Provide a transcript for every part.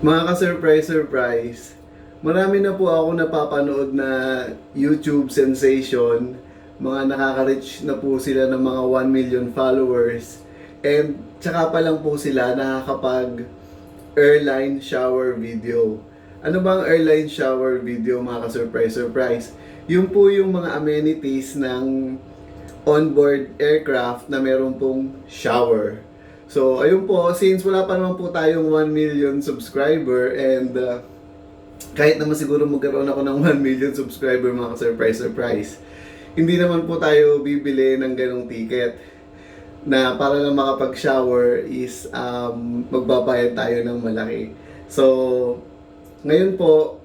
Mga ka-surprise, marami na po ako napapanood na YouTube sensation. Mga nakaka-reach na po sila ng mga 1 million followers. And tsaka pa lang po sila nakakapag airline shower video. Ano bang airline shower video, mga ka-surprise? Yun po yung mga amenities ng onboard aircraft na meron pong shower. So, ayun po, since wala pa naman po tayong 1 million subscriber and kahit naman siguro magkaroon ako ng 1 million subscriber, mga surprise, hindi naman po tayo bibili ng ganong ticket na para lang makapag-shower is magbabayad tayo ng malaki. So, ngayon po,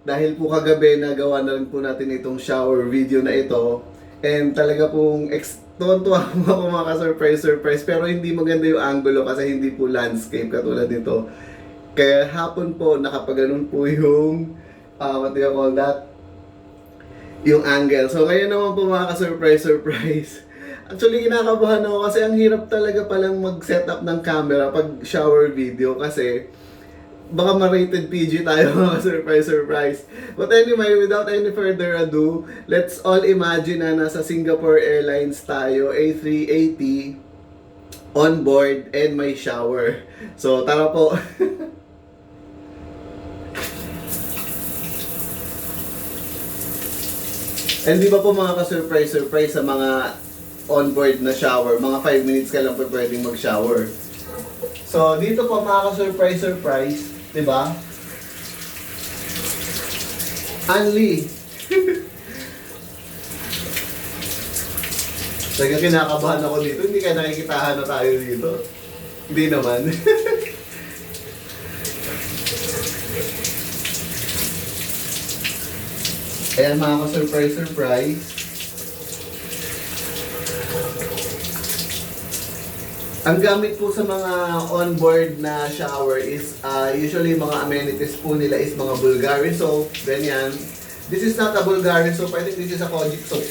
dahil po kagabi nagawa na rin po natin itong shower video na ito, and talaga pong tuwan-tuwa ako mga ka-surprise, pero hindi maganda yung angulo kasi hindi po landscape katulad nito. Kaya hapon po nakapaganon po yung what do you call that? Yung angle. So ngayon naman po mga ka-surprise. Actually kinakabahan ako kasi ang hirap talaga palang mag-setup ng camera pag shower video kasi baka ma-rated PG tayo mga surprise. But anyway, without any further ado, let's all imagine na nasa Singapore Airlines tayo, A380, on board, and may shower. So, tara po. And di ba po mga ka-surprise sa mga on-board na shower, mga 5 minutes ka lang po pwedeng mag-shower. So, dito po mga ka-surprise, di ba? Only. Talagang kinakabahan ako dito. Hindi kaya nakikitahan na tayo dito. Hindi naman. Ayan mga ka-surprise. Ang gamit po sa mga on-board na shower is usually mga amenities po nila is mga Bulgari soap, ganyan. This is not a Bulgari soap, I think this is a Kojic soap.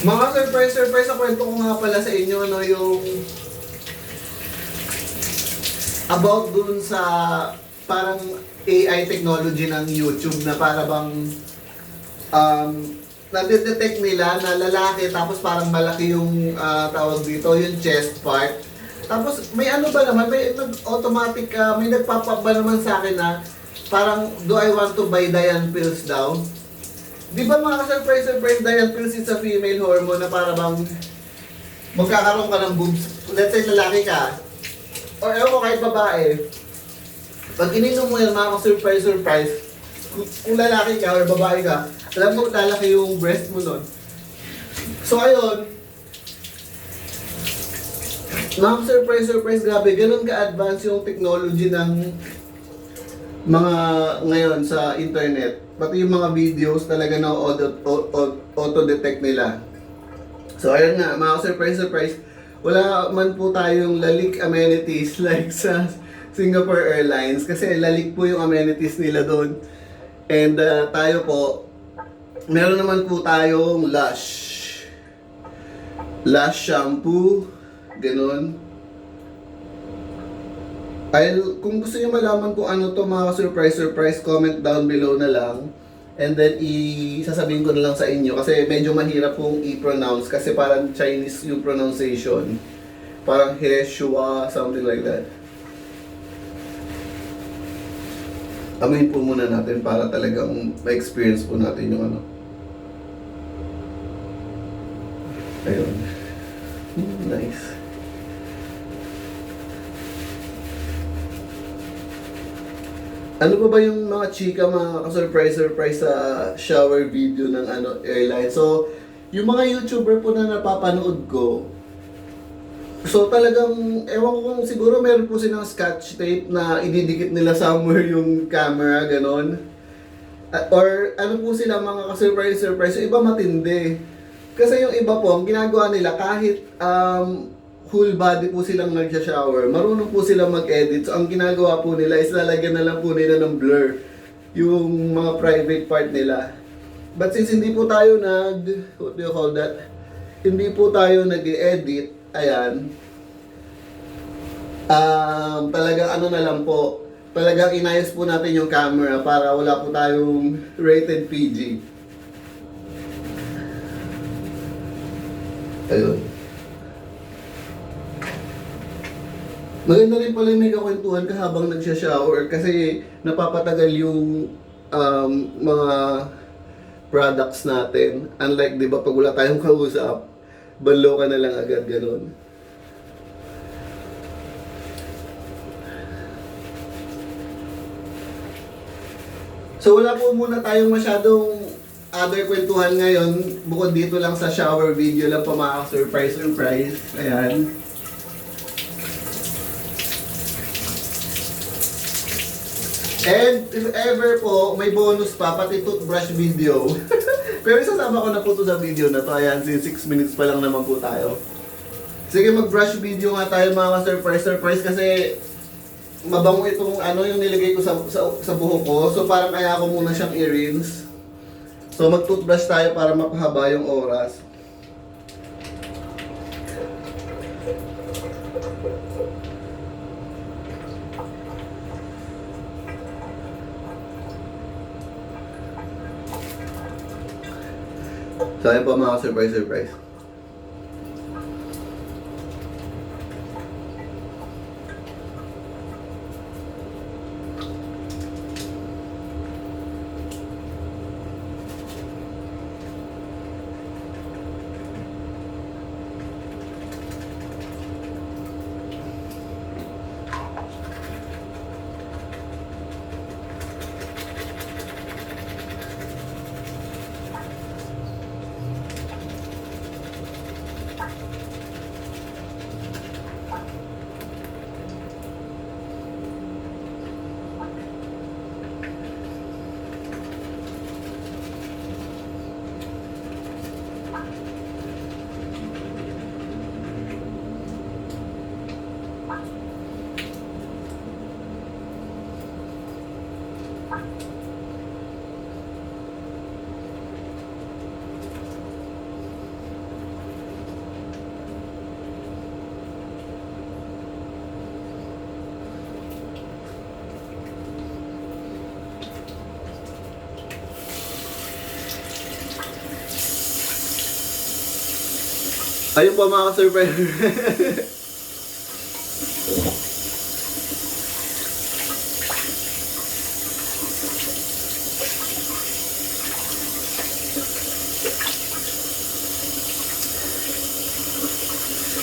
Mga surprise, ang kwento ko nga pala sa inyo, no, yung about dun sa parang AI technology ng YouTube na para bang nadidetect nila na lalaki tapos parang malaki yung tawag dito, yung chest part. Tapos may ano ba naman, may automatic, may nagpapap ba naman sa akin na parang do I want to buy Diane pills daw? Di ba mga ka-surprise, Diane pills is a female hormone na para bang magkakaroon ka ng boobs. Let's say lalaki ka, or ewan ko kahit babae, pag ininom mo yan mga ka-surprise, kung lalaki ka or babae ka, alam mo lalaki yung breast mo nun. So ayun, mga surprise, grabe, ganun ka-advance yung technology ng mga ngayon sa internet. Pati yung mga videos talaga na auto-detect nila. So ayun nga, mga surprise, wala man po tayong lalik amenities like sa Singapore Airlines kasi lalik po yung amenities nila doon. And tayo po, meron naman po tayong Lush shampoo, ganun. Kung gusto niyo malaman kung ano to mga surprise, comment down below na lang. And then, sasabihin ko na lang sa inyo kasi medyo mahirap pong i-pronounce kasi parang Chinese yung pronunciation. Parang Heshua, something like that. Amoyin po muna natin para talagang ma-experience po natin yung ano. Ayun. Nice. Ano pa ba yung mga chika, mga ka-surprise sa shower video ng airline? So, yung mga YouTuber po na napapanood ko, so talagang, ewan ko kung siguro meron po silang scotch tape na ididikit nila somewhere yung camera, ganon. Or ano po sila mga ka-surprise, yung iba matindi. Kasi yung iba po, ang ginagawa nila kahit full body po silang nagsha-shower, marunong po silang mag-edit. So, ang ginagawa po nila is lalagyan na lang po nila ng blur yung mga private part nila. But since hindi po tayo what do you call that? Hindi po tayo nag-edit, ayan. Talagang ano na lang po, talagang inayos po natin yung camera para wala po tayong rated PG. Ayun. Maganda rin pala may kakwentuhan ka habang nagsha-shower kasi napapatagal yung mga products natin. Unlike, di ba, pag wala tayong kausap, banlo ka na lang agad, ganun. So wala po muna tayong masyadong other kwentuhan ngayon. Bukod dito lang sa shower video lang po mga surprise. Ayan. And if ever po, may bonus pa, pati toothbrush video. Pero isasama ko na po to sa video na to. Ayan, 6 minutes pa lang naman po tayo. Sige, mag-brush video nga tayo mga surprise kasi mabango itong ano yung nilagay ko sa buhok ko. So parang kaya ko muna siyang i-rinse. So mag-toothbrush tayo para mapahaba yung oras. So ayun po mga surprise. Ayun po mga surprise.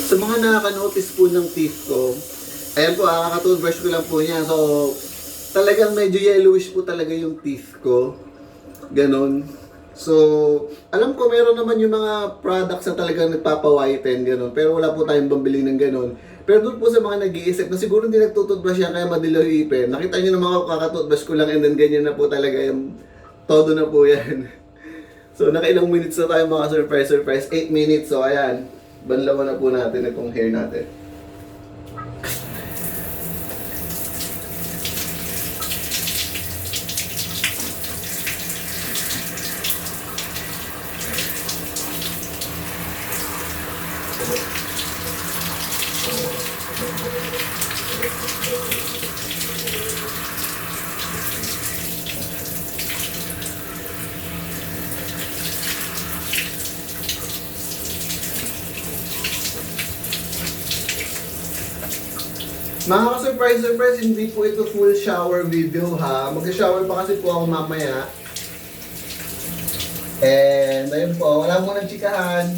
Sa mga nakaka-notice po ng teeth ko, ayan po, kakatoothbrush ko lang po niya. So, talagang medyo yellowish po talaga yung teeth ko. Ganon. So, alam ko meron naman yung mga products na talagang nagpapa-whiten, ganon. Pero wala po tayong pambili ng ganon. Pero doon po sa mga nag-iisip na siguro hindi nagtutoothbrush yan kaya madilaw yung ipin. Nakita nyo naman ako kakatoothbrush ko lang and then ganyan na po talaga yung todo na po yan. So, nakailang minutes na tayo mga surprise. 8 minutes. So, ayan. Banlawan na po natin itong hair natin. Mga ka-surprise, hindi po ito full shower video ha. Mag-shower pa kasi po ako mamaya. And ayun po, wala mo ng chikahan.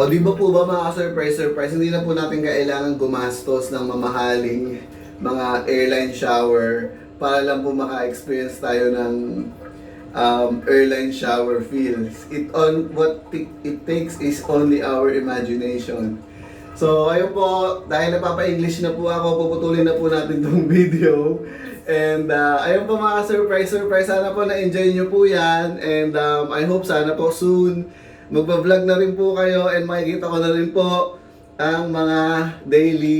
O di ba po ba mga surprise, hindi na po natin kailangan gumastos ng mamahaling mga airline shower para lang po maka-experience tayo ng airline shower feels. It takes is only our imagination. So, ayun po, dahil napapa-English na po ako, puputulin na po natin tong video. And ayun po mga surprise, sana po na-enjoy nyo po yan. And I hope sana po soon magpa-vlog na rin po kayo and makikita ko na rin po ang mga daily